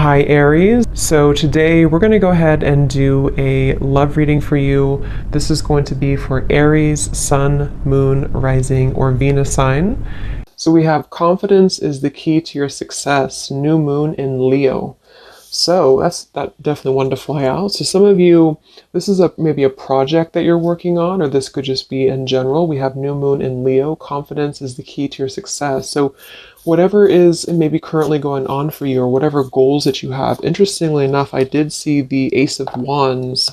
Hi Aries. So today we're going to go ahead and do a love reading for you. This is going to be for Aries, Sun, Moon, Rising, or Venus sign. So we have confidence is the key to your success, new moon in Leo. So that's definitely one to fly out. So some of you, this is maybe a project that you're working on, or this could just be in general. We have new moon in Leo. Confidence is the key to your success. So whatever is maybe currently going on for you, or whatever goals that you have. Interestingly enough, I did see the Ace of Wands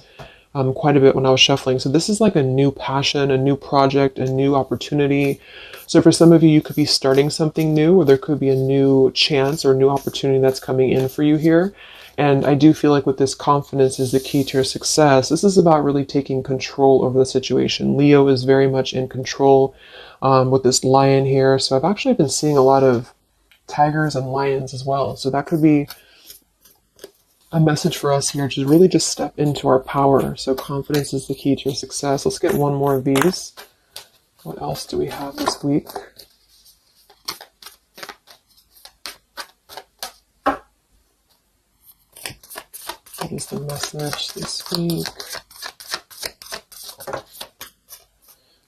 quite a bit when I was shuffling. So this is like a new passion, a new project, a new opportunity. So for some of you, you could be starting something new, or there could be a new chance or new opportunity that's coming in for you here. And I do feel like with this confidence is the key to your success. This is about really taking control over the situation. Leo is very much in control with this lion here. So I've actually been seeing a lot of tigers and lions as well. So that could be a message for us here to really just step into our power. So confidence is the key to your success. Let's get one more of these. What else do we have this week? What is the message this week?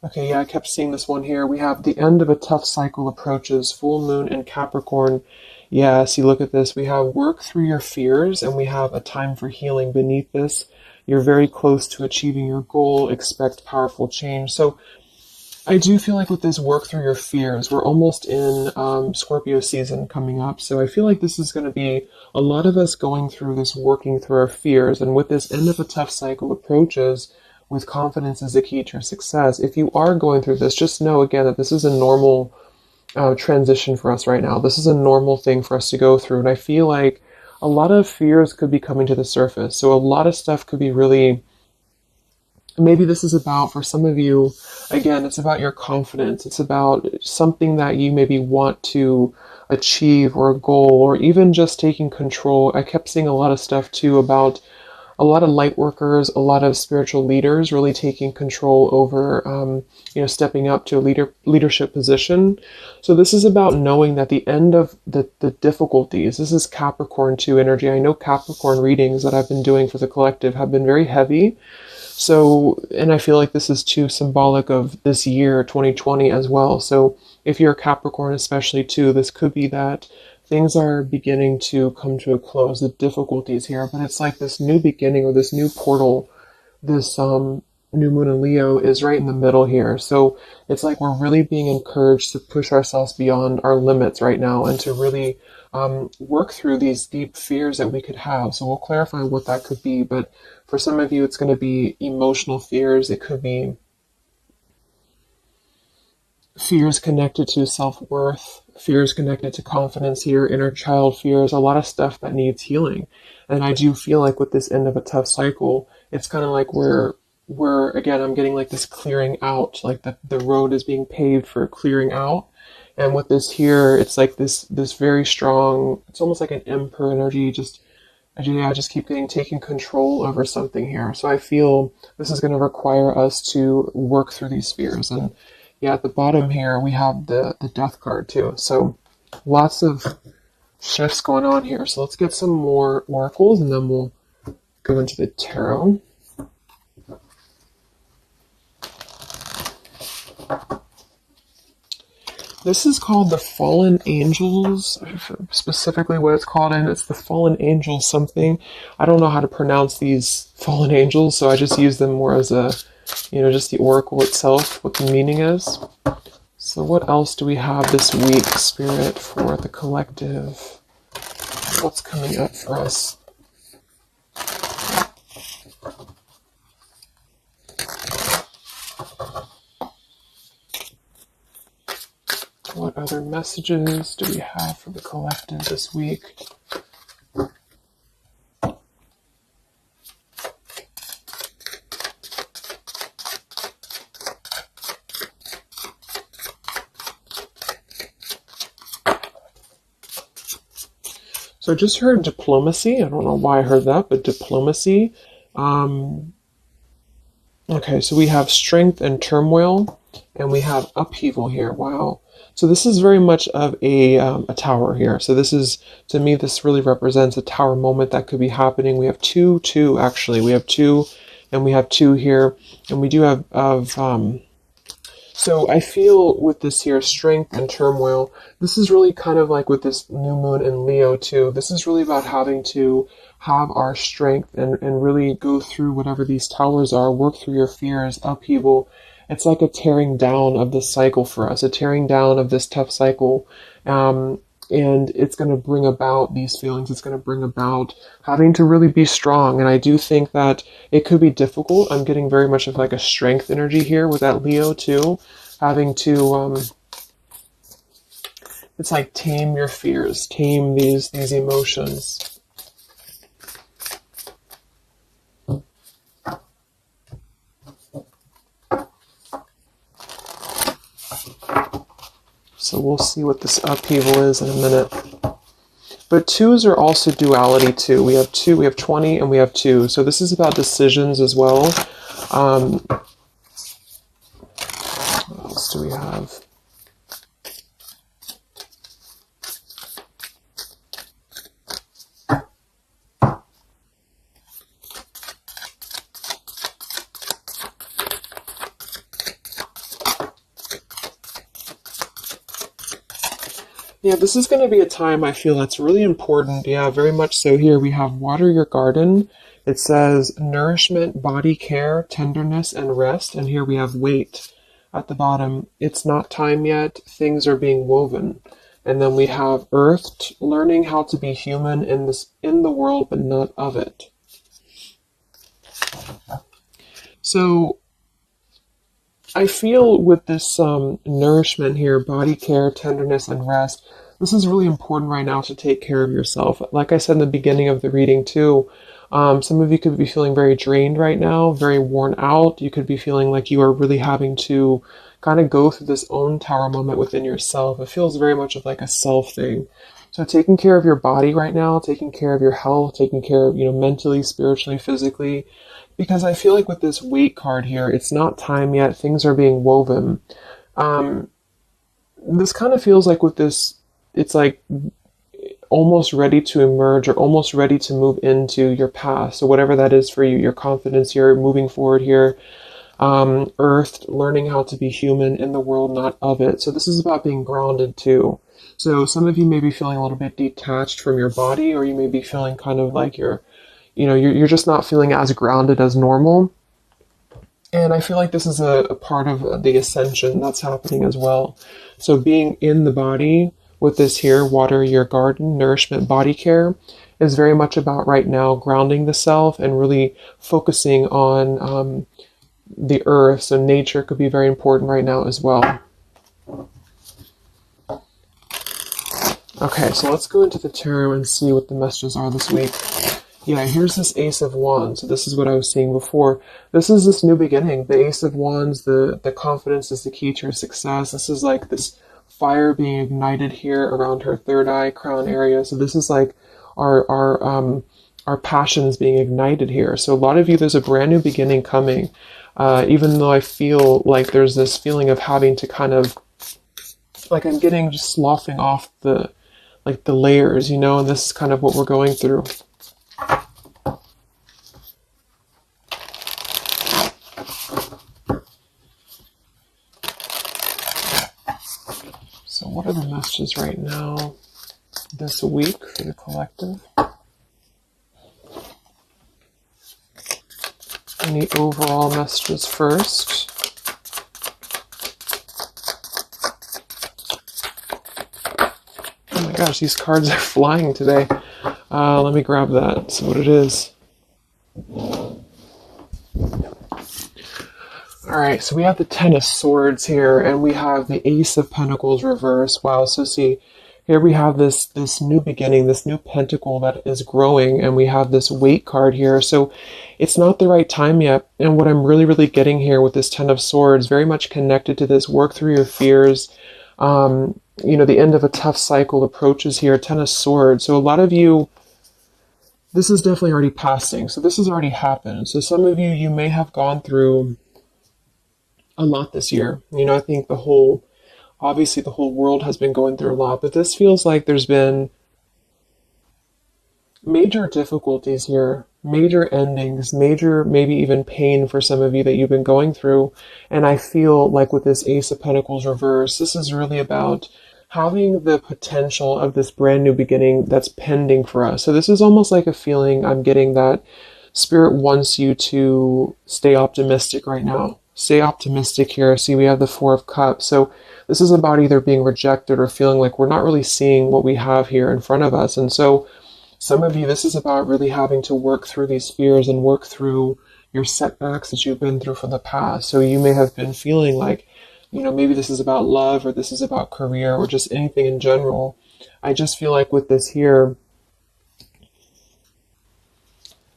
Okay, yeah, I kept seeing this one here. We have the end of a tough cycle approaches, full moon in Capricorn. Yeah, see, look at this. We have work through your fears, and we have a time for healing beneath this. You're very close to achieving your goal. Expect powerful change. So I do feel like with this work through your fears, we're almost in Scorpio season coming up. So I feel like this is going to be a lot of us going through this, working through our fears. And with this end of a tough cycle approaches, with confidence is the key to your success. If you are going through this, just know again that this is a normal transition for us right now. This is a normal thing for us to go through. And I feel like a lot of fears could be coming to the surface. So a lot of stuff could be really, maybe this is about, for some of you, again, it's about your confidence. It's about something that you maybe want to achieve, or a goal, or even just taking control. I kept seeing a lot of stuff too about a lot of light workers, a lot of spiritual leaders really taking control over, stepping up to a leadership position. So this is about knowing that the end of the difficulties, this is Capricorn 2 energy. I know Capricorn readings that I've been doing for the collective have been very heavy. So, and I feel like this is too symbolic of this year, 2020 as well. So if you're a Capricorn especially too, this could be that things are beginning to come to a close, the difficulties here, but it's like this new beginning, or this new portal, this new moon in Leo is right in the middle here. So it's like we're really being encouraged to push ourselves beyond our limits right now, and to really work through these deep fears that we could have. So we'll clarify what that could be, but for some of you, it's going to be emotional fears. It could be fears connected to self-worth, fears connected to confidence here, inner child fears, a lot of stuff that needs healing. And I do feel like with this end of a tough cycle, it's kind of like we're again, I'm getting like this clearing out, like the road is being paved for clearing out. And with this here, it's like this very strong, it's almost like an emperor energy, I just keep taking control over something here. So I feel this is going to require us to work through these fears. And yeah, at the bottom here, we have the death card too. So lots of shifts going on here. So let's get some more oracles, and then we'll go into the tarot. This is called the Fallen Angels, specifically what it's called, and it's the Fallen Angels something. I don't know how to pronounce these Fallen Angels, so I just use them more as a, just the oracle itself, what the meaning is. So what else do we have this week, Spirit, for the collective? What's coming up for us? What other messages do we have for the collective this week? So I just heard diplomacy. I don't know why I heard that, but diplomacy. Okay, so we have strength and turmoil, and we have upheaval here. Wow. So this is very much of a tower here. So this is, to me, this really represents a tower moment that could be happening. We have two actually. We have two, and we have two here, and we do have so I feel with this here, strength and turmoil, this is really kind of like with this new moon in Leo too. This is really about having to have our strength and really go through whatever these towers are, work through your fears, upheaval. It's like a tearing down of this cycle for us, a tearing down of this tough cycle. And it's going to bring about these feelings. It's going to bring about having to really be strong. And I do think that it could be difficult. I'm getting very much of like a strength energy here with that Leo too. Having to, it's like tame your fears, tame these emotions. So we'll see what this upheaval is in a minute. But twos are also duality too. We have 20, and we have 2. So this is about decisions as well. What else do we have? Yeah, this is going to be a time I feel that's really important. Yeah, very much so. Here we have water your garden. It says nourishment, body care, tenderness, and rest. And here we have wait at the bottom. It's not time yet. Things are being woven. And then we have earth, learning how to be human in the world, but not of it. So I feel with this nourishment here, body care, tenderness, and rest, this is really important right now to take care of yourself. Like I said in the beginning of the reading too, some of you could be feeling very drained right now, very worn out. You could be feeling like you are really having to kind of go through this own tower moment within yourself. It feels very much of like a self thing. So taking care of your body right now, taking care of your health, taking care of, mentally, spiritually, physically, because I feel like with this wait card here, it's not time yet. Things are being woven. This kind of feels like with this, it's like almost ready to emerge or almost ready to move into your past. So whatever that is for you, your confidence here, moving forward here. Earth, learning how to be human in the world, not of it. So this is about being grounded too. So some of you may be feeling a little bit detached from your body, or you may be feeling kind of like you're just not feeling as grounded as normal. And I feel like this is a part of the ascension that's happening as well. So being in the body with this here, water your garden, nourishment, body care, is very much about right now grounding the self and really focusing on the earth. So nature could be very important right now as well. Okay, so let's go into the tarot and see what the messages are this week. Yeah, here's this Ace of Wands. So this is what I was saying before. This is this new beginning. The Ace of Wands, the confidence is the key to your success. This is like this fire being ignited here around her third eye crown area. So this is like our passions being ignited here. So a lot of you, there's a brand new beginning coming. Even though I feel like there's this feeling of having to kind of, like I'm getting just sloughing off the layers, and this is kind of what we're going through. So what are the messages right now this week for the collective? Any overall messages first? Oh my gosh, these cards are flying today. Let me grab that, see what it is. Alright, so we have the Ten of Swords here, and we have the Ace of Pentacles reversed. Wow, so see, here we have this new beginning, this new pentacle that is growing, and we have this weight card here. So it's not the right time yet. And what I'm really, really getting here with this Ten of Swords, very much connected to this work through your fears. The end of a tough cycle approaches here, Ten of Swords. So a lot of you, this is definitely already passing. So this has already happened. So some of you, you may have gone through a lot this year. You know, I think obviously the whole world has been going through a lot, but this feels like there's been major difficulties here, major endings, major maybe even pain for some of you that you've been going through. And I feel like with this Ace of Pentacles reverse, this is really about having the potential of this brand new beginning that's pending for us. So this is almost like a feeling I'm getting that Spirit wants you to stay optimistic right now. Stay optimistic here. See, we have the Four of Cups. So this is about either being rejected or feeling like we're not really seeing what we have here in front of us. And so some of you, this is about really having to work through these fears and work through your setbacks that you've been through from the past. So you may have been feeling like, you know, maybe this is about love or this is about career or just anything in general. I just feel like with this here,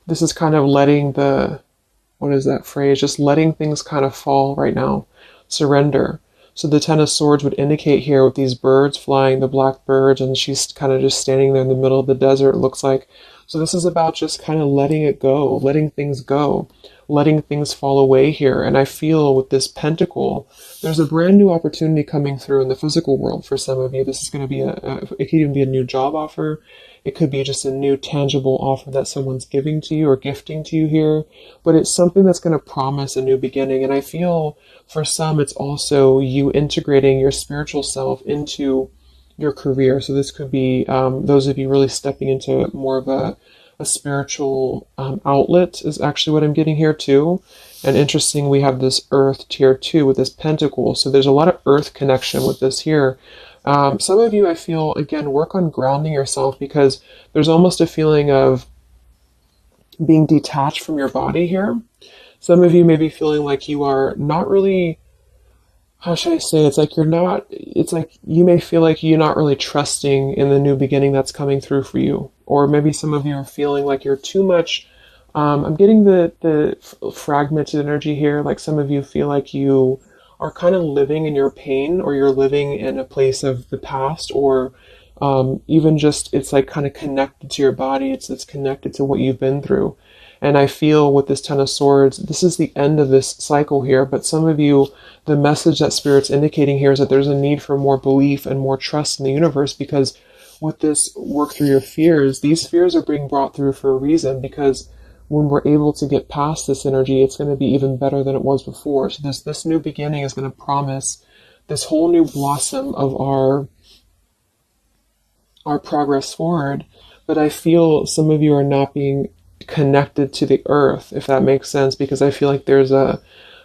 this is kind of letting what is that phrase? Just letting things kind of fall right now. Surrender. So the Ten of Swords would indicate here with these birds flying, the black birds, and she's kind of just standing there in the middle of the desert, it looks like. So this is about just kind of letting it go, letting things go, letting things fall away here. And I feel with this pentacle, there's a brand new opportunity coming through in the physical world for some of you. This is going to be it could even be a new job offer. It could be just a new tangible offer that someone's giving to you or gifting to you here. But it's something that's going to promise a new beginning. And I feel for some, it's also you integrating your spiritual self into your career. So this could be those of you really stepping into more of a spiritual outlet is actually what I'm getting here too. And interesting, we have this earth tier 2 with this pentacle. So there's a lot of earth connection with this here. Some of you, I feel, again, work on grounding yourself because there's almost a feeling of being detached from your body here. Some of you may be feeling like you are not really, how should I say, it's like you may feel like you're not really trusting in the new beginning that's coming through for you. Or maybe some of you are feeling like you're too much, I'm getting the fragmented energy here, like some of you feel like you are kind of living in your pain or you're living in a place of the past or even just it's like kind of connected to your body. It's connected to what you've been through. And I feel with this Ten of Swords, this is the end of this cycle here. But some of you, the message that Spirit's indicating here is that there's a need for more belief and more trust in the universe because with this work through your fears, these fears are being brought through for a reason because when we're able to get past this energy, it's going to be even better than it was before. So this new beginning is going to promise this whole new blossom of our progress forward. But I feel some of you are not being connected to the earth, if that makes sense, because I feel like there's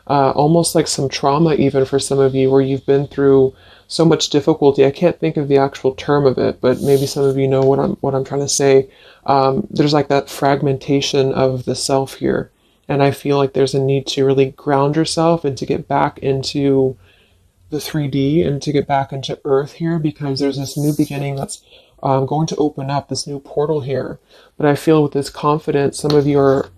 almost like some trauma even for some of you where you've been through so much difficulty. I can't think of the actual term of it, but maybe some of you know what I'm trying to say. There's like that fragmentation of the self here. And I feel like there's a need to really ground yourself and to get back into the 3D and to get back into earth here because there's this new beginning that's going to open up, this new portal here. But I feel with this confidence, some of you are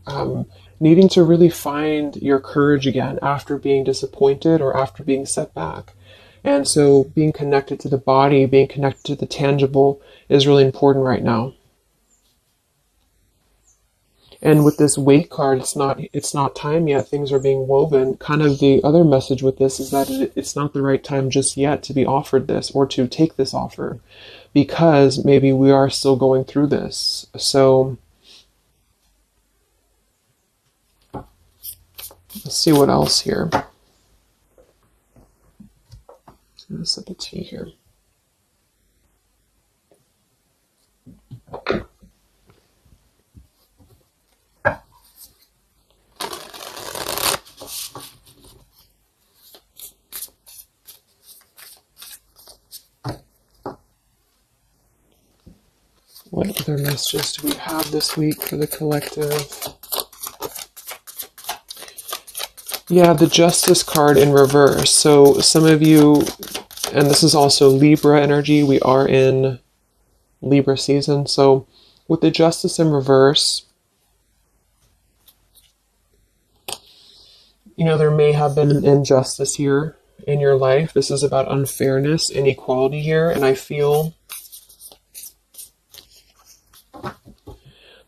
needing to really find your courage again after being disappointed or after being set back. And so being connected to the body, being connected to the tangible is really important right now. And with this weight card, it's not time yet. Things are being woven. Kind of the other message with this is that it's not the right time just yet to be offered this or to take this offer because maybe we are still going through this. So let's see what else here. I'm going to sip a tea here. What other messages do we have this week for the collective? Yeah, the Justice card in reverse. So some of you, and this is also Libra energy, we are in Libra season. So with the Justice in reverse, you know, there may have been an injustice here in your life. This is about unfairness, inequality here, and I feel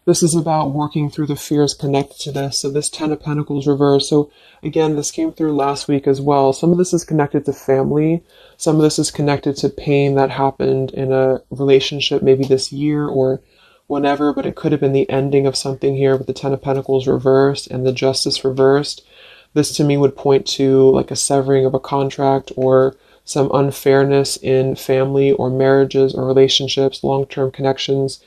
This is about working through the fears connected to this. So this Ten of Pentacles reverse. So again, this came through last week as well. Some of this is connected to family. Some of this is connected to pain that happened in a relationship maybe this year or whenever, but it could have been the ending of something here with the Ten of Pentacles reversed and the Justice reversed. This to me would point to like a severing of a contract or some unfairness in family or marriages or relationships, long-term connections.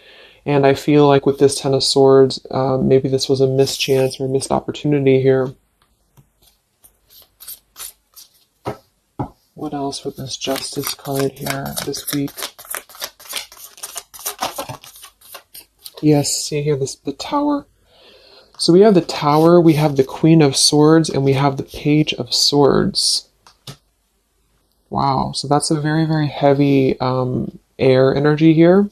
And I feel like with this Ten of Swords, maybe this was a mischance or a missed opportunity here. What else with this Justice card here this week? Yes, see here, the Tower. So we have the Tower, we have the Queen of Swords, and we have the Page of Swords. Wow, so that's a very, very heavy air energy here.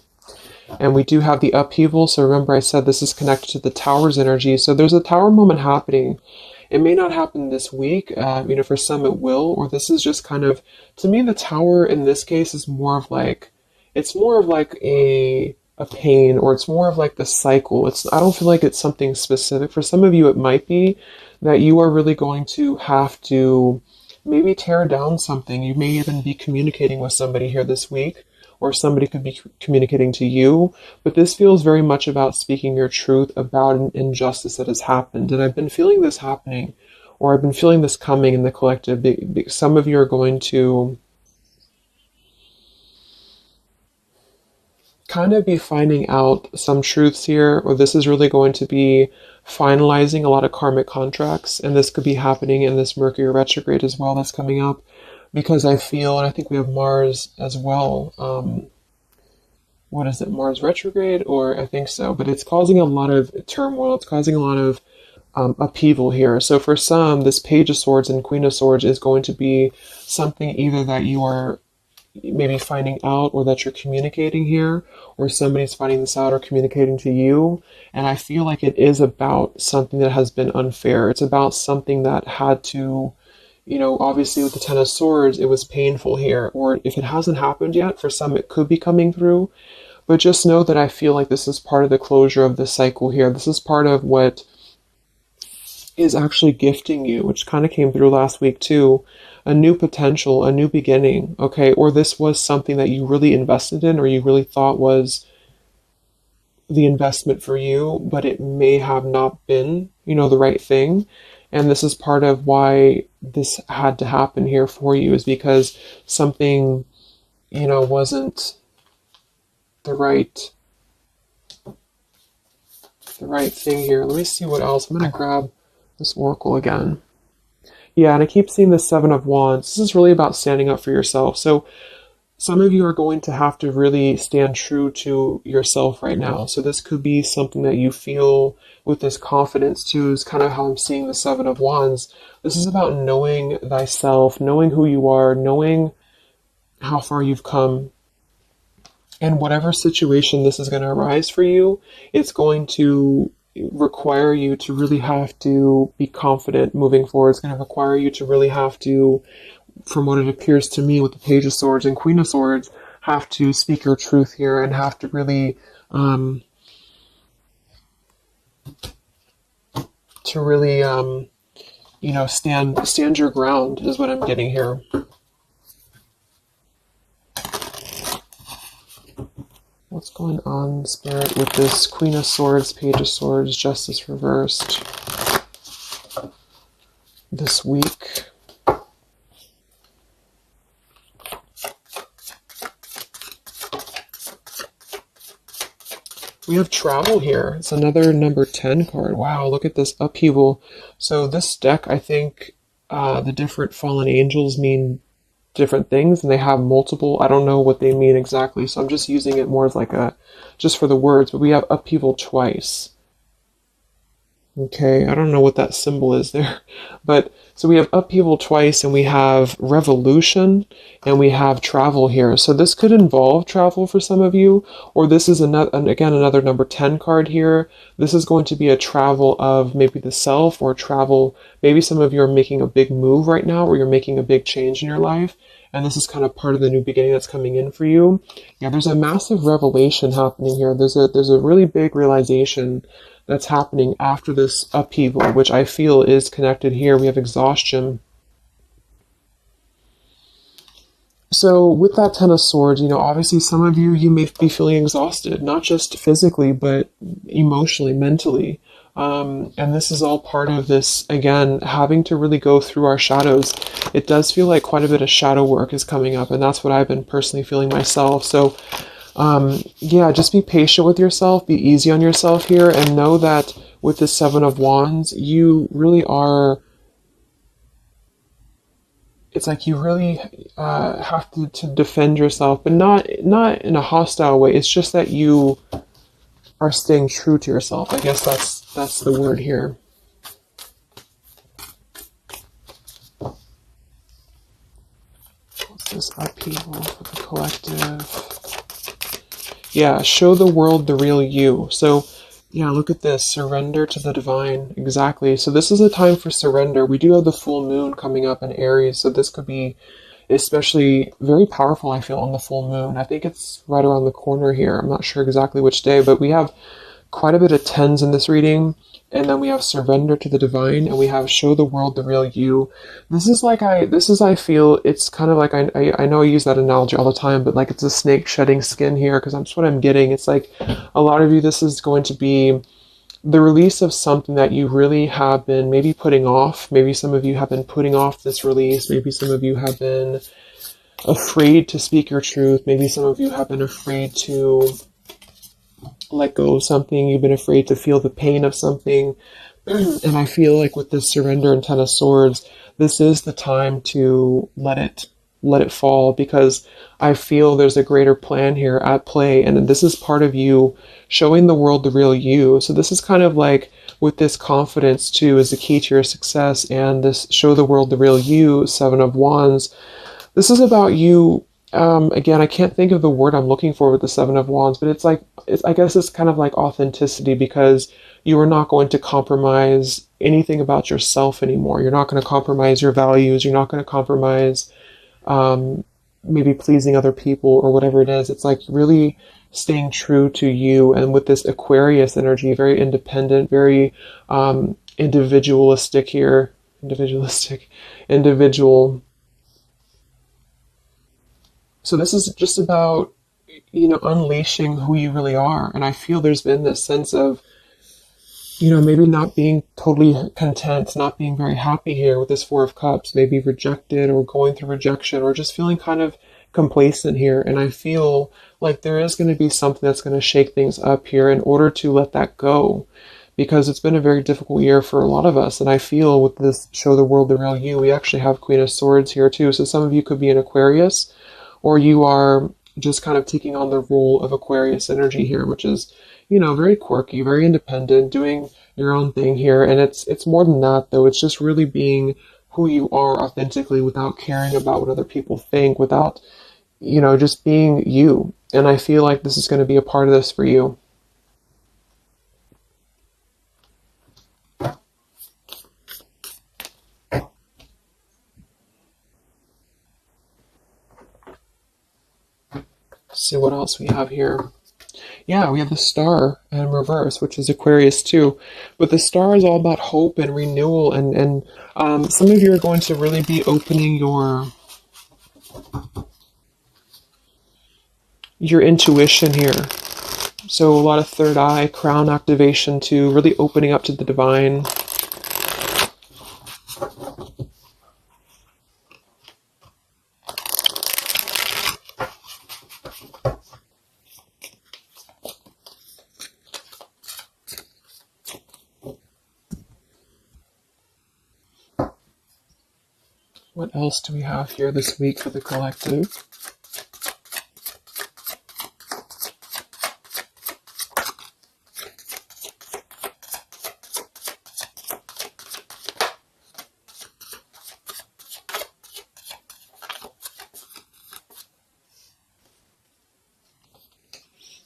And we do have the upheaval. So remember I said this is connected to the Tower's energy. So there's a Tower moment happening. It may not happen this week. For some it will. Or this is just kind of, to me, the Tower in this case is more of like, it's more of like a pain, or it's more of like the cycle. I don't feel like it's something specific. For some of you, it might be that you are really going to have to maybe tear down something. You may even be communicating with somebody here this week, or somebody could be communicating to you, but this feels very much about speaking your truth about an injustice that has happened. And I've been feeling this happening, or I've been feeling this coming in the collective. Some of you are going to kind of be finding out some truths here, or this is really going to be finalizing a lot of karmic contracts, and this could be happening in this Mercury retrograde as well that's coming up. Because I feel, and I think we have Mars as well. What is it, Mars retrograde? Or I think so. But it's causing a lot of turmoil. It's causing a lot of upheaval here. So for some, this Page of Swords and Queen of Swords is going to be something either that you are maybe finding out, or that you're communicating here, or somebody's finding this out or communicating to you. And I feel like it is about something that has been unfair. It's about something that had to, obviously with the Ten of Swords, it was painful here. Or if it hasn't happened yet, for some it could be coming through. But just know that I feel like this is part of the closure of the cycle here. This is part of what is actually gifting you, which kind of came through last week too. A new potential, a new beginning, okay? Or this was something that you really invested in, or you really thought was the investment for you, but it may have not been, the right thing. And this is part of why this had to happen here for you, is because something, wasn't the right thing here. Let me see what else. I'm going to grab this oracle again. Yeah, and I keep seeing the Seven of Wands. This is really about standing up for yourself. So some of you are going to have to really stand true to yourself right now. So this could be something that you feel with this confidence too, is kind of how I'm seeing the Seven of Wands. This is about knowing thyself, knowing who you are, knowing how far you've come. And whatever situation this is going to arise for you, it's going to require you to really have to be confident moving forward. It's going to require you to really have to, from what it appears to me with the Page of Swords and Queen of Swords, have to speak your truth here and have to really stand your ground is what I'm getting here. What's going on, Spirit, with this Queen of Swords, Page of Swords, Justice reversed this week? We have travel here. It's another number 10 card. Wow, look at this upheaval. So this deck, I think the different fallen angels mean different things, and they have multiple. I don't know what they mean exactly, so I'm just using it more as like just for the words. But we have upheaval twice. Okay, I don't know what that symbol is there, but so we have upheaval twice, and we have revolution, and we have travel here. So this could involve travel for some of you, or this is another number 10 card here. This is going to be a travel of maybe the self, or travel. Maybe some of you are making a big move right now, or you're making a big change in your life, and this is kind of part of the new beginning that's coming in for you. Yeah, there's a massive revelation happening here. There's a really big realization that's happening after this upheaval, which I feel is connected here. We have exhaustion. So with that Ten of Swords, obviously some of you may be feeling exhausted, not just physically, but emotionally, mentally. And this is all part of this, again, having to really go through our shadows. It does feel like quite a bit of shadow work is coming up, and that's what I've been personally feeling myself. So, yeah, just be patient with yourself, be easy on yourself here, and know that with the Seven of Wands, you really are, it's like you really have to defend yourself, but not in a hostile way. It's just that you are staying true to yourself. I guess that's the word here. What's this upheaval for the collective? Yeah, show the world the real you. So, yeah, look at this. Surrender to the divine. Exactly. So this is a time for surrender. We do have the full moon coming up in Aries, so this could be especially very powerful, I feel, on the full moon. I think it's right around the corner here. I'm not sure exactly which day, but we have quite a bit of tens in this reading. And then we have surrender to the divine, and we have show the world the real you. I feel, it's kind of like, I know I use that analogy all the time, but like it's a snake shedding skin here, because that's what I'm getting. It's like a lot of you, this is going to be the release of something that you really have been maybe putting off. Maybe some of you have been putting off this release. Maybe some of you have been afraid to speak your truth. Maybe some of you have been afraid to let go of something. You've been afraid to feel the pain of something. And I feel like with this surrender and Ten of Swords, this is the time to let it fall, because I feel there's a greater plan here at play, and this is part of you showing the world the real you. So this is kind of like, with this confidence too is the key to your success, and this show the world the real you, Seven of Wands. This is about you. Again, I can't think of the word I'm looking for with the Seven of Wands, but I guess it's kind of like authenticity, because you are not going to compromise anything about yourself anymore. You're not going to compromise your values. You're not going to compromise maybe pleasing other people or whatever it is. It's like really staying true to you. And with this Aquarius energy, very independent, very individualistic here. Individual. So this is just about, unleashing who you really are. And I feel there's been this sense of, maybe not being totally content, not being very happy here with this Four of Cups, maybe rejected or going through rejection, or just feeling kind of complacent here. And I feel like there is going to be something that's going to shake things up here in order to let that go, because it's been a very difficult year for a lot of us. And I feel with this show the world the real you, we actually have Queen of Swords here too. So some of you could be an Aquarius, or you are just kind of taking on the role of Aquarius energy here, which is, very quirky, very independent, doing your own thing here. And it's more than that, though. It's just really being who you are authentically, without caring about what other people think, without, just being you. And I feel like this is going to be a part of this for you. Let's see what else we have here. Yeah, we have the Star in reverse, which is Aquarius too. But the Star is all about hope and renewal, and some of you are going to really be opening your intuition here. So a lot of third eye, crown activation too, really opening up to the divine. What else do we have here this week for the collective?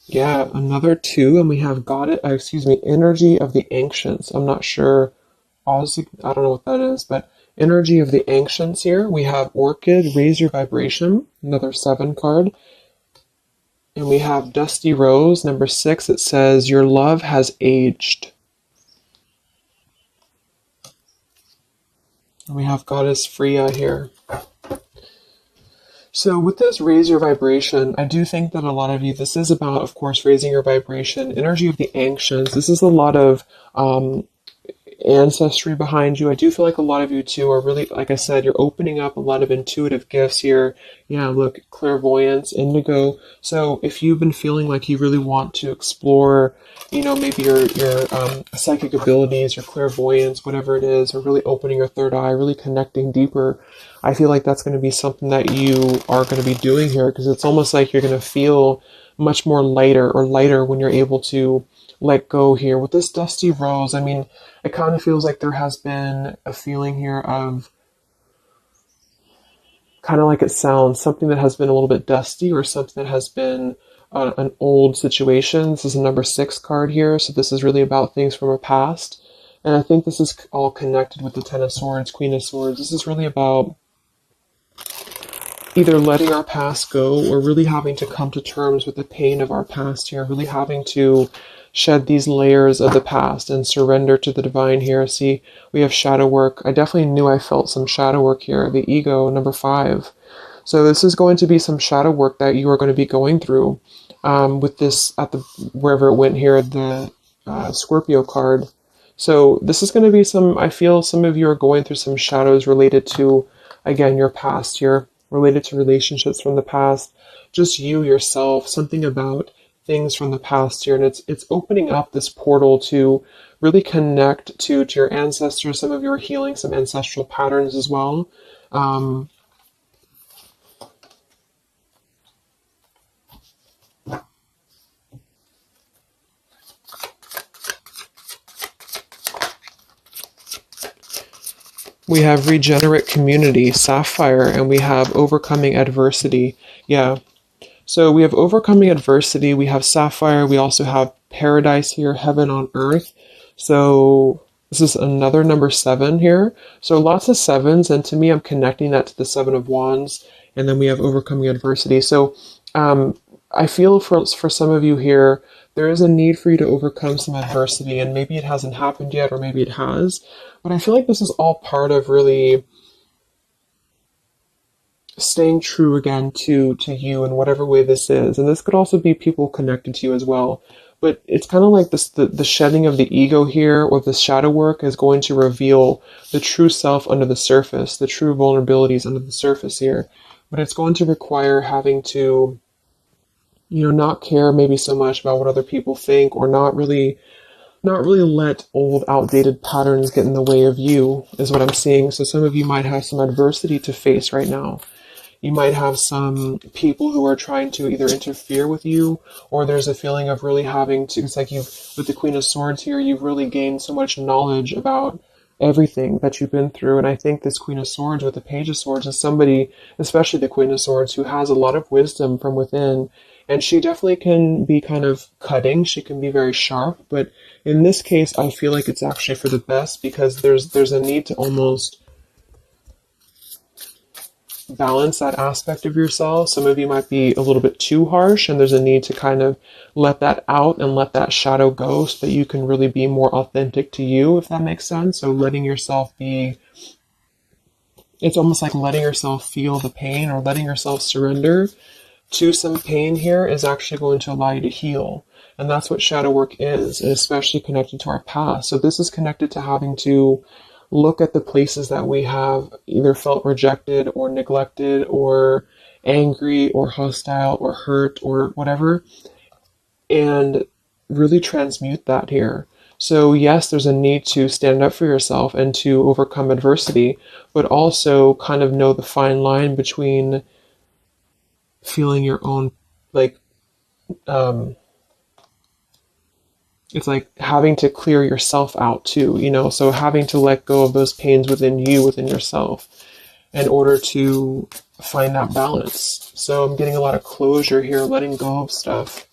Yeah, another two, and we have energy of the ancients. I'm not sure. I don't know what that is, but Energy of the ancients here. We have Orchid, raise your vibration, another 7 card. And we have Dusty Rose, number 6. It says, your love has aged. And we have Goddess Freya here. So with this raise your vibration, I do think that a lot of you, this is about, of course, raising your vibration. Energy of the ancients. This is a lot of ancestry behind you. I do feel like a lot of you too are really, like I said, you're opening up a lot of intuitive gifts here. Yeah, look, clairvoyance, indigo. So if you've been feeling like you really want to explore, you know, maybe your psychic abilities, your clairvoyance, whatever it is, or really opening your third eye, really connecting deeper, I feel like that's going to be something that you are going to be doing here, because it's almost like you're going to feel much more lighter when you're able to let go here. With this Dusty Rose, I mean, it kind of feels like there has been a feeling here of, kind of like it sounds, something that has been a little bit dusty, or something that has been an old situation. This is a number 6 card here, so this is really about things from our past. And I think this is all connected with the Ten of Swords, Queen of Swords. This is really about either letting our past go, or really having to come to terms with the pain of our past here, really having to shed these layers of the past and surrender to the divine here. See, we have shadow work. I definitely knew I felt some shadow work here. The ego, number 5. So this is going to be some shadow work that you are going to be going through with this, at the, wherever it went here, the Scorpio card. So this is going to be some, I feel some of you are going through some shadows related to, again, your past here, related to relationships from the past, just you yourself, something about things from the past here. And it's opening up this portal to really connect to your ancestors. Some of you are healing some ancestral patterns as well. We have regenerate community, sapphire, and we have overcoming adversity. Yeah. So we have overcoming adversity. We have sapphire. We also have paradise here, heaven on earth. So this is another number 7 here. So lots of 7s. And to me, I'm connecting that to the 7 of Wands. And then we have overcoming adversity. So I feel for some of you here, there is a need for you to overcome some adversity. And maybe it hasn't happened yet, or maybe it has. But I feel like this is all part of really staying true again to you in whatever way this is. And this could also be people connected to you as well. But it's kind of like this, the shedding of the ego here, or the shadow work, is going to reveal the true self under the surface, the true vulnerabilities under the surface here. But it's going to require having to, you know, not care maybe so much about what other people think, or not really let old outdated patterns get in the way of you, is what I'm seeing. So some of you might have some adversity to face right now. You might have some people who are trying to either interfere with you, or there's a feeling of really having to, it's like you've, with the Queen of Swords here, you've really gained so much knowledge about everything that you've been through. And I think this Queen of Swords with the Page of Swords is somebody, especially the Queen of Swords, who has a lot of wisdom from within. And she definitely can be kind of cutting. She can be very sharp. But in this case, I feel like it's actually for the best, because there's a need to almost balance that aspect of yourself. Some of you might be a little bit too harsh, and there's a need to kind of let that out and let that shadow go, so that you can really be more authentic to you, if that makes sense. So letting yourself be, it's almost like letting yourself feel the pain, or letting yourself surrender to some pain here, is actually going to allow you to heal. And that's what shadow work is, and especially connected to our past. So this is connected to having to look at the places that we have either felt rejected or neglected or angry or hostile or hurt or whatever, and really transmute that here. So yes, there's a need to stand up for yourself and to overcome adversity, but also kind of know the fine line between feeling your own, like, it's like having to clear yourself out too, you know, so having to let go of those pains within you, within yourself, in order to find that balance. So I'm getting a lot of closure here, letting go of stuff.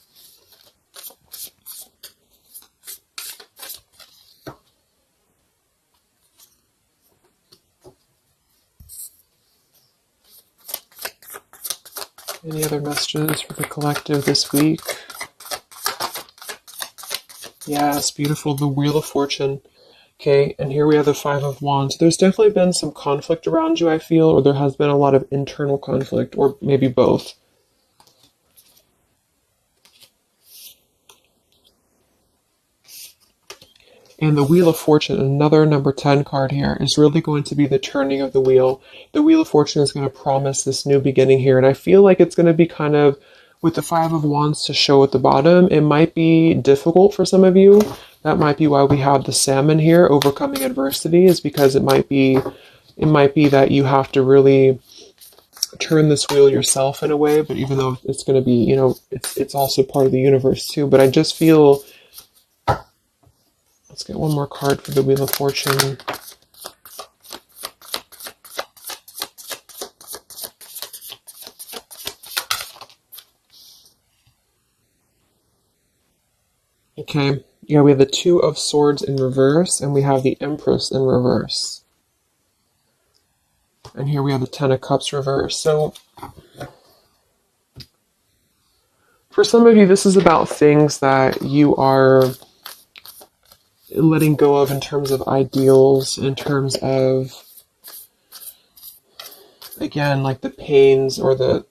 Any other messages for the collective this week? Yes, beautiful. The Wheel of Fortune. Okay, and here we have the Five of Wands. There's definitely been some conflict around you, I feel, or there has been a lot of internal conflict, or maybe both. And the Wheel of Fortune, another number 10 card here, is really going to be the turning of the wheel. The Wheel of Fortune is going to promise this new beginning here, and I feel like it's going to be kind of, with the Five of Wands to show at the bottom, it might be difficult for some of you. That might be why we have the Salmon here, overcoming adversity, is because it might be that you have to really turn this wheel yourself in a way, but even though it's going to be, it's also part of the universe too. But I just feel, let's get one more card for the Wheel of Fortune. Okay, yeah, we have the Two of Swords in reverse, and we have the Empress in reverse. And here we have the Ten of Cups reverse. So, for some of you, this is about things that you are letting go of in terms of ideals, in terms of, again, like the pains or the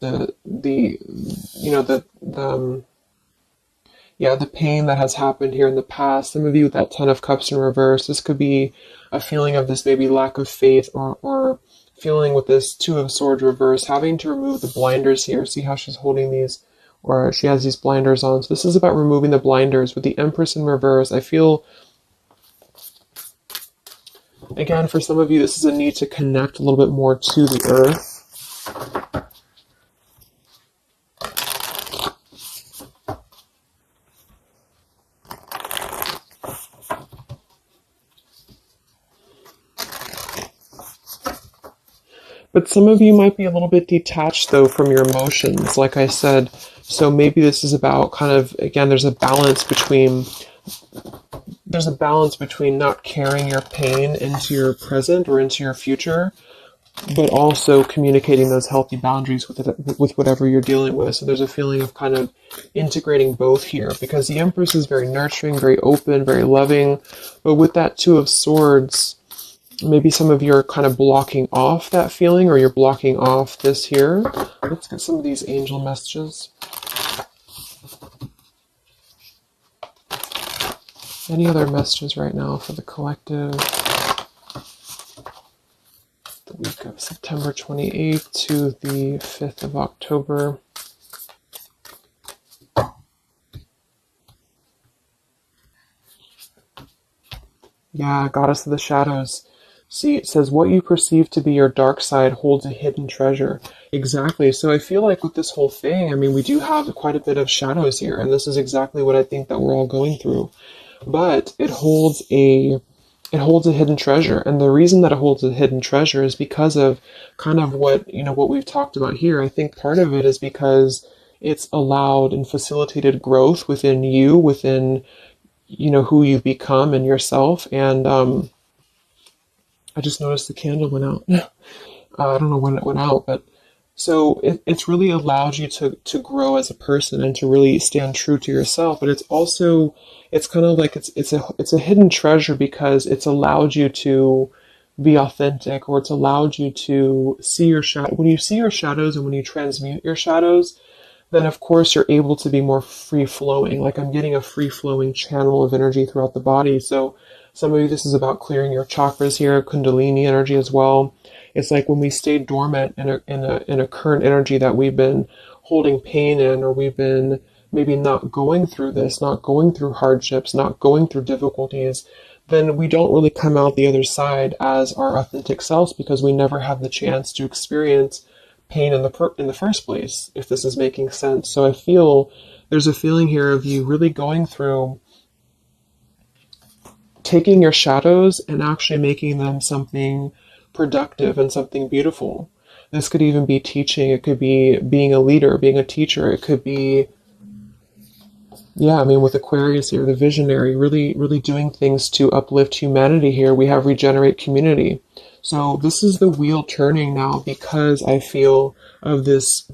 pain that has happened here in the past. Some of you with that Ten of Cups in reverse, this could be a feeling of this maybe lack of faith, or feeling with this Two of Swords reverse, having to remove the blinders here. See how she's holding these, or she has these blinders on. So this is about removing the blinders. With the Empress in reverse, I feel, again, for some of you, this is a need to connect a little bit more to the earth. But some of you might be a little bit detached, though, from your emotions, like I said. So maybe this is about kind of, again, there's a balance between not carrying your pain into your present or into your future, but also communicating those healthy boundaries with whatever you're dealing with. So there's a feeling of kind of integrating both here, because the Empress is very nurturing, very open, very loving. But with that Two of Swords, maybe some of you are kind of blocking off that feeling, or you're blocking off this here. Let's get some of these angel messages. Any other messages right now for the collective? The week of September 28th to the 5th of October. Yeah, Goddess of the Shadows. See, it says, what you perceive to be your dark side holds a hidden treasure. Exactly. So I feel like with this whole thing, I mean, we do have quite a bit of shadows here, and this is exactly what I think that we're all going through. But it holds a hidden treasure, and the reason that it holds a hidden treasure is because of kind of what we've talked about here. I think part of it is because it's allowed and facilitated growth within you, within who you've become and yourself. And I just noticed the candle went out. I don't know when it went out, but so it's really allowed you to grow as a person and to really stand true to yourself. But it's kind of like it's a hidden treasure because it's allowed you to be authentic, or it's allowed you to see your shadow. When you see your shadows and when you transmute your shadows, then of course you're able to be more free flowing. Like I'm getting a free flowing channel of energy throughout the body. So some of you, this is about clearing your chakras here, Kundalini energy as well. It's like when we stay dormant in a current energy that we've been holding pain in, or we've been maybe not going through this, not going through hardships, not going through difficulties, then we don't really come out the other side as our authentic selves, because we never have the chance to experience pain in the first place, if this is making sense. So I feel there's a feeling here of you really going through, taking your shadows and actually making them something productive and something beautiful. This could even be teaching. It could be being a leader, being a teacher. It could be Yeah, I mean, with Aquarius here, the visionary, really, really doing things to uplift humanity here. We have regenerate community. So this is the wheel turning now because I feel of this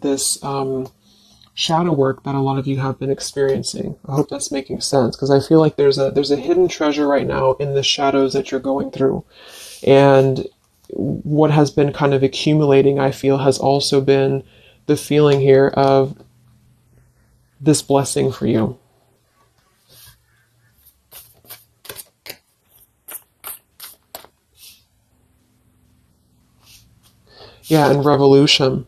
shadow work that a lot of you have been experiencing. I hope that's making sense because I feel like there's a hidden treasure right now in the shadows that you're going through. And what has been kind of accumulating, I feel, has also been the feeling here of this blessing for you. Yeah, and revolution.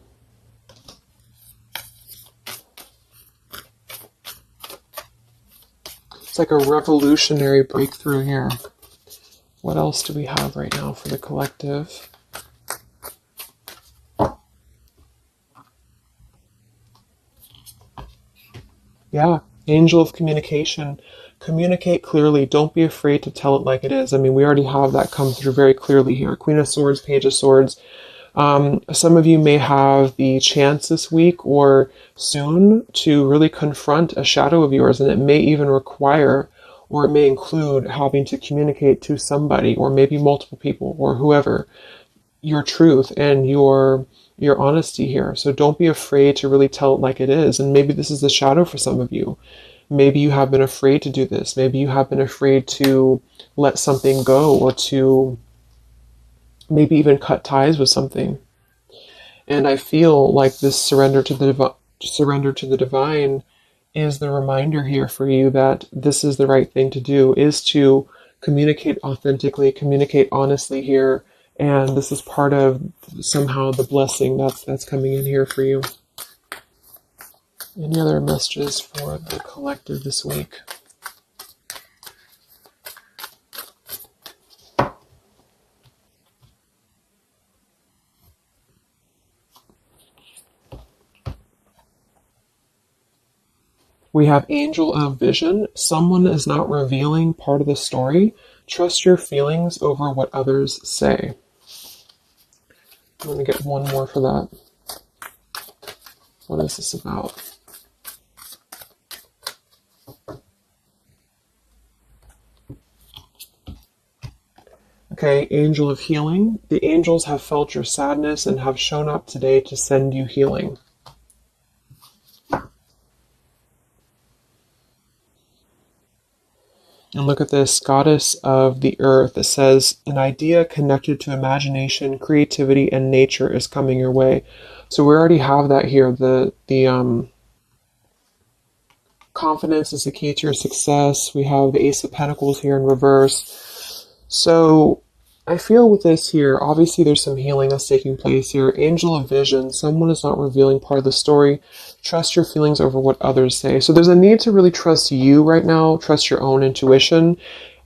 It's like a revolutionary breakthrough here. What else do we have right now for the collective? Yeah, angel of communication. Communicate clearly. Don't be afraid to tell it like it is. I mean, we already have that come through very clearly here. Queen of Swords, Page of Swords. Some of you may have the chance this week or soon to really confront a shadow of yours, and it may even require or it may include having to communicate to somebody or maybe multiple people or whoever your truth and your honesty here. So don't be afraid to really tell it like it is. And maybe this is the shadow for some of you. Maybe you have been afraid to do this. Maybe you have been afraid to let something go or to maybe even cut ties with something. And I feel like this surrender to the divine is the reminder here for you that this is the right thing to do, is to communicate authentically, communicate honestly here, and this is part of somehow the blessing that's coming in here for you. Any other messages for the collective this week? We have Angel of Vision. Someone is not revealing part of the story. Trust your feelings over what others say. I'm going to get one more for that. What is this about? Okay, Angel of Healing. The angels have felt your sadness and have shown up today to send you healing. And look at this, Goddess of the Earth. It says, an idea connected to imagination, creativity, and nature is coming your way. So we already have that here. The confidence is the key to your success. We have the Ace of Pentacles here in reverse. So I feel with this here, obviously there's some healing that's taking place here. Angel of Vision, someone is not revealing part of the story. Trust your feelings over what others say. So there's a need to really trust you right now, trust your own intuition.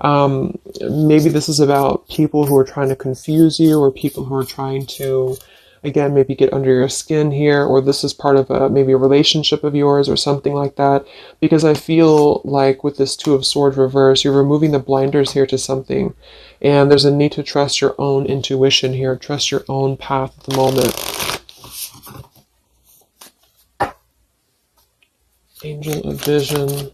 Maybe this is about people who are trying to confuse you or people who are trying to, again, maybe get under your skin here, or this is part of maybe a relationship of yours or something like that. Because I feel like with this Two of Swords reverse, you're removing the blinders here to something. And there's a need to trust your own intuition here, trust your own path at the moment. Angel of Vision.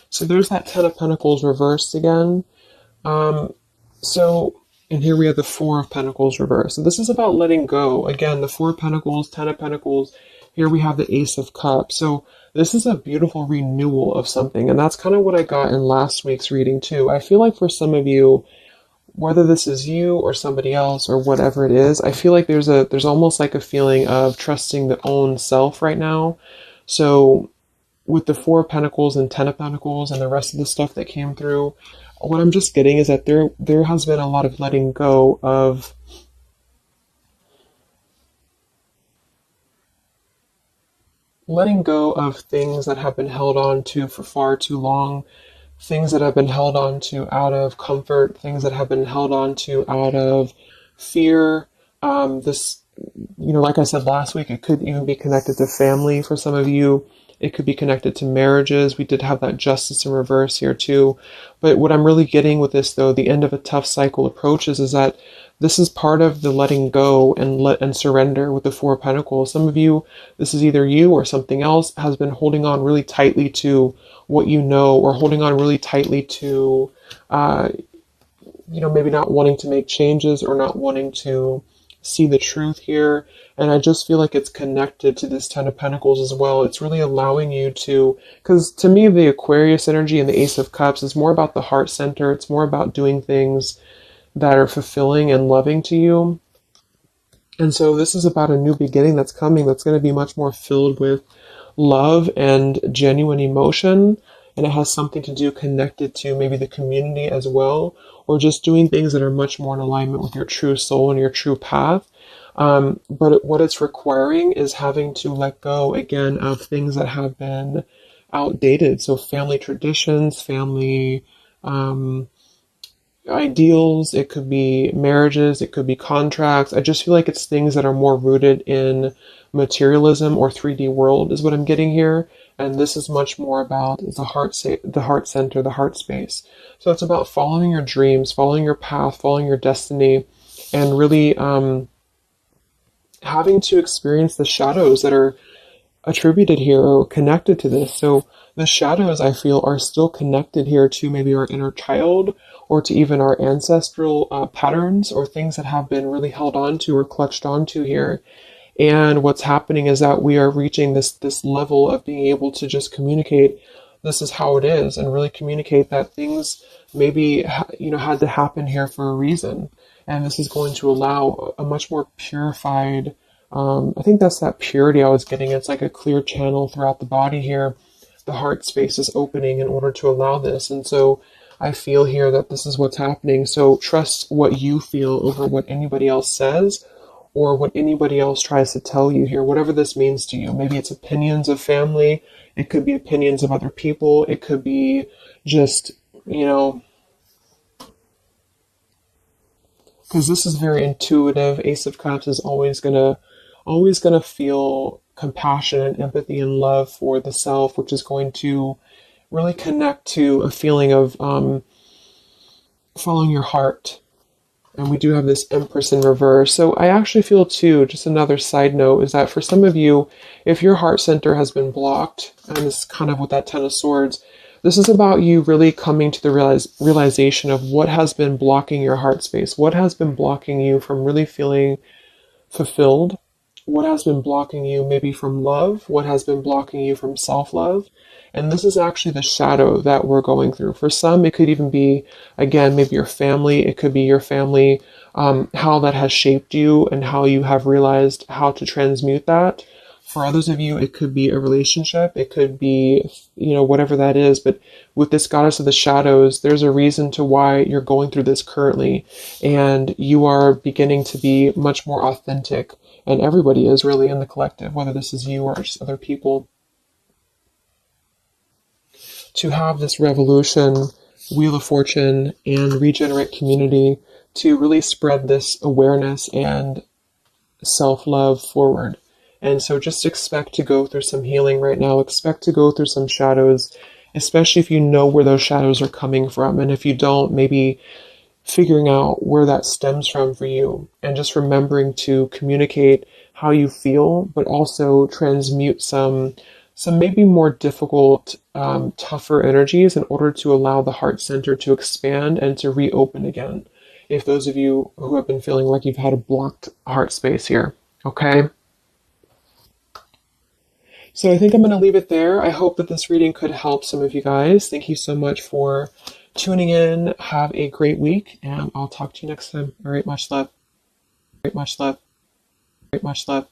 So there's that Ten of Pentacles reversed again. And here we have the Four of Pentacles reversed. So this is about letting go. Again, the Four of Pentacles, Ten of Pentacles. Here we have the Ace of Cups. So this is a beautiful renewal of something. And that's kind of what I got in last week's reading too. I feel like for some of you, whether this is you or somebody else or whatever it is, I feel like there's almost like a feeling of trusting the own self right now. So with the Four of Pentacles and Ten of Pentacles and the rest of the stuff that came through, what I'm just getting is that there has been a lot of letting go of things that have been held on to for far too long, things that have been held on to out of comfort, things that have been held on to out of fear. Like I said last week, it could even be connected to family for some of you. It could be connected to marriages. We did have that justice in reverse here too. But what I'm really getting with this, though, the end of a tough cycle approaches, is that this is part of the letting go and let and surrender with the Four of Pentacles. Some of you, this is either you or something else, has been holding on really tightly to what you know, or holding on really tightly to, maybe not wanting to make changes or not wanting to see the truth here. And I just feel like it's connected to this Ten of Pentacles as well. It's really allowing you to, because to me, the Aquarius energy and the Ace of Cups is more about the heart center. It's more about doing things that are fulfilling and loving to you. And so this is about a new beginning that's coming, that's going to be much more filled with love and genuine emotion. And it has something to do connected to maybe the community as well, or just doing things that are much more in alignment with your true soul and your true path. But what it's requiring is having to let go again of things that have been outdated. So family traditions, family ideals, it could be marriages, it could be contracts. I just feel like it's things that are more rooted in materialism or 3D world is what I'm getting here. And this is much more about the heart center, the heart space. So it's about following your dreams, following your path, following your destiny, and really having to experience the shadows that are attributed here or connected to this. So the shadows, I feel, are still connected here to maybe our inner child, or to even our ancestral patterns, or things that have been really held on to or clutched onto here. And what's happening is that we are reaching this level of being able to just communicate, this is how it is, and really communicate that things maybe had to happen here for a reason. And this is going to allow a much more purified, I think that's that purity I was getting. It's like a clear channel throughout the body here. The heart space is opening in order to allow this. And so I feel here that this is what's happening. So trust what you feel over what anybody else says, or what anybody else tries to tell you here, whatever this means to you. Maybe it's opinions of family. It could be opinions of other people. It could be just, because this is very intuitive. Ace of Cups is always gonna feel compassion and empathy and love for the self, which is going to really connect to a feeling of following your heart. And we do have this Empress in reverse. So I actually feel too, just another side note, is that for some of you, if your heart center has been blocked, and this is kind of with that Ten of Swords, this is about you really coming to the realization of what has been blocking your heart space, what has been blocking you from really feeling fulfilled, what has been blocking you maybe from love, what has been blocking you from self-love. And this is actually the shadow that we're going through. For some, it could even be, again, maybe your family. It could be your family, how that has shaped you and how you have realized how to transmute that. For others of you, it could be a relationship. It could be, whatever that is. But with this Goddess of the Shadows, there's a reason to why you're going through this currently. And you are beginning to be much more authentic. And everybody is really in the collective, whether this is you or just other people. To have this revolution, Wheel of Fortune, and regenerate community to really spread this awareness and self-love forward. And so just expect to go through some healing right now. Expect to go through some shadows, especially if you know where those shadows are coming from. And if you don't, maybe figuring out where that stems from for you. And just remembering to communicate how you feel, but also transmute some maybe more difficult, tougher energies in order to allow the heart center to expand and to reopen again. If those of you who have been feeling like you've had a blocked heart space here, okay? So I think I'm going to leave it there. I hope that this reading could help some of you guys. Thank you so much for tuning in. Have a great week, and I'll talk to you next time. All right, much love. Much love. Much love.